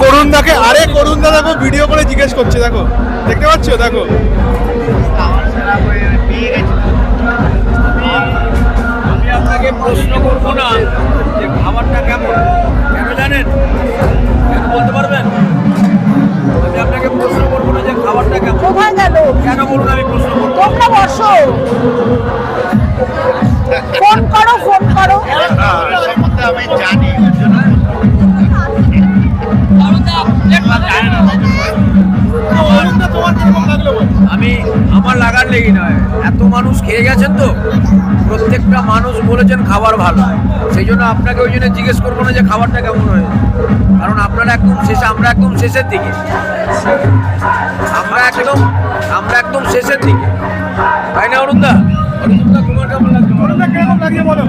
করুণদাকে, আরে করুণদা দেখো ভিডিও করে জিজ্ঞেস করছে, দেখো দেখতে পাচ্ছ, দেখো আমি আপনাকে প্রশ্ন করবো না যে খাবারটা কেমন, কেন জানেন? কেন বলতে পারবেন? আমি আপনাকে প্রশ্ন করবো না যে খাবারটা কেমন। কোথায় গেল? কেন বলুন আমি প্রশ্ন করবো? তোমরা বসো, ফোন করো, ফোন করো। আমি জানি আমি আমার লাগার লেগে নয়, এত মানুষ খেয়ে গেছেন তো প্রত্যেকটা মানুষ বলেছেন খাবার ভালো, সেই জন্য আপনাকে ওই জন্য জিজ্ঞেস করবো না যে খাবারটা কেমন হয়েছে, কারণ আপনারা একদম শেষে, আমরা একদম শেষের দিকে, আমরা একদম শেষের দিকে, তাই না অরুণদা? অরুণদা তোমার কেমন লাগছে? কেমন লাগে বলো।